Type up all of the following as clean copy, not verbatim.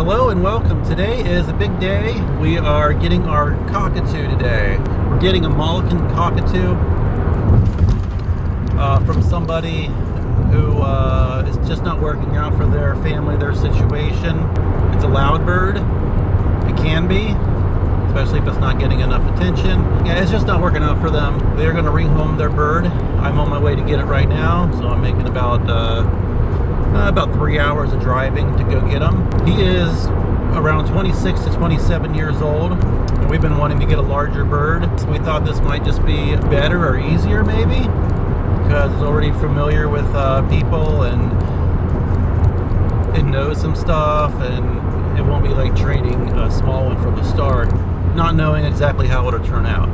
Hello and welcome. Today is a big day. We are getting our cockatoo today. We're getting a Moluccan Cockatoo from somebody who is just not working out for their family, their situation. It's a loud bird. It can be, especially if it's not getting enough attention. Yeah, it's just not working out for them. They're going to rehome their bird. I'm on my way to get it right now, so I'm making about 3 hours of driving to go get him. He is around 26 to 27 years old, and we've been wanting to get a larger bird, so we thought this might just be better or easier maybe, because it's already familiar with people and it knows some stuff, and it won't be like training a small one from the start, not knowing exactly how it'll turn out.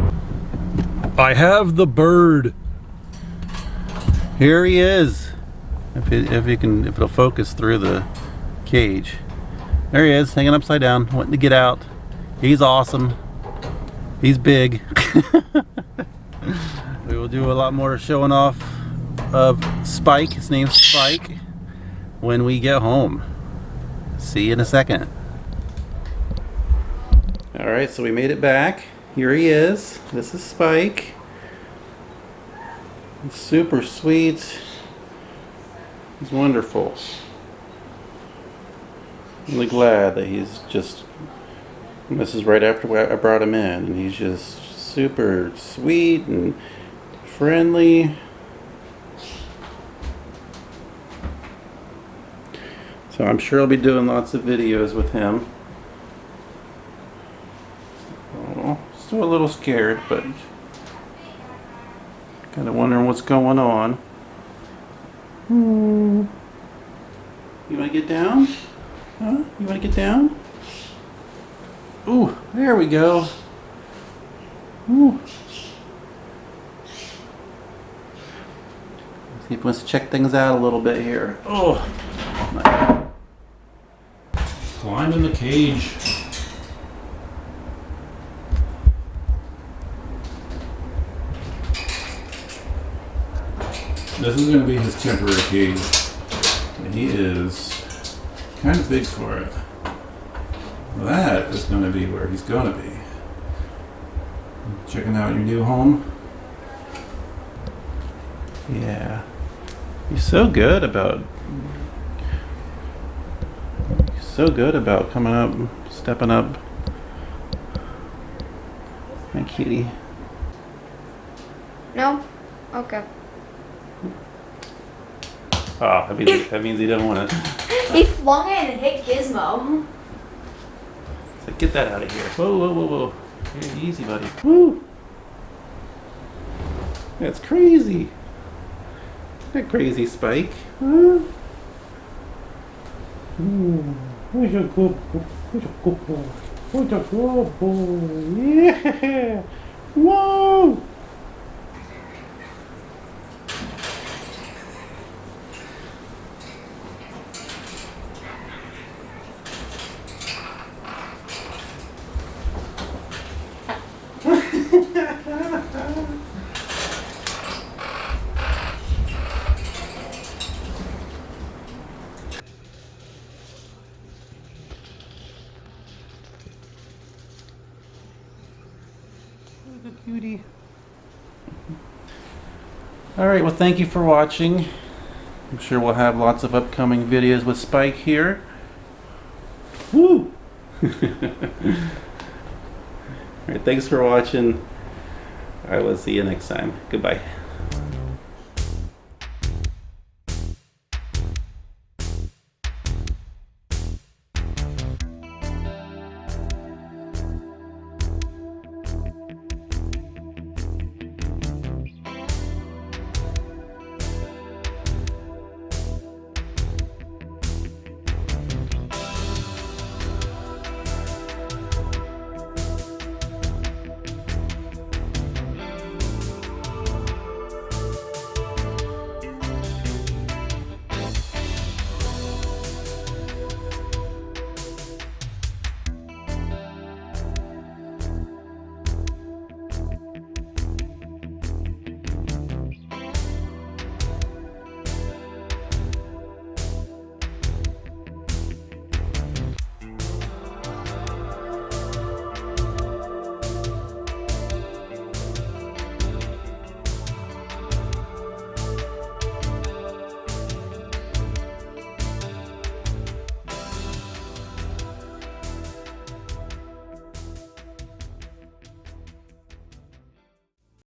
I have the bird. Here he is. If it'll focus through the cage. There he is, hanging upside down, wanting to get out. He's awesome. He's big. We will do a lot more showing off of Spike. His name's Spike. When we get home. See you in a second. Alright, so we made it back. Here he is. This is Spike. He's super sweet. He's wonderful. I'm really glad that he's just, this is right after I brought him in, and he's just super sweet and friendly. So I'm sure I'll be doing lots of videos with him. Oh, still a little scared, but kind of wondering what's going on. You want to get down? Huh? You want to get down? Ooh, there we go. Ooh. See if he wants to check things out a little bit here. Oh, climb in the cage. This is going to be his temporary cage, and he is kind of big for it. That is going to be where he's going to be. Checking out your new home? Yeah. He's so good about coming up, stepping up. My kitty. No? Okay. Oh, that means he doesn't want to. He flung it and hit Gizmo. So get that out of here. Whoa, whoa, whoa, whoa. Here, easy, buddy. Woo! That's crazy. That crazy, Spike. Huh? Who's a good boy? Who's a good boy? Who's a good boy? Yeah! Whoa! Look at cutie. Alright, well, thank you for watching. I'm sure we'll have lots of upcoming videos with Spike here. Woo! Alright, thanks for watching. I will see you next time. Goodbye.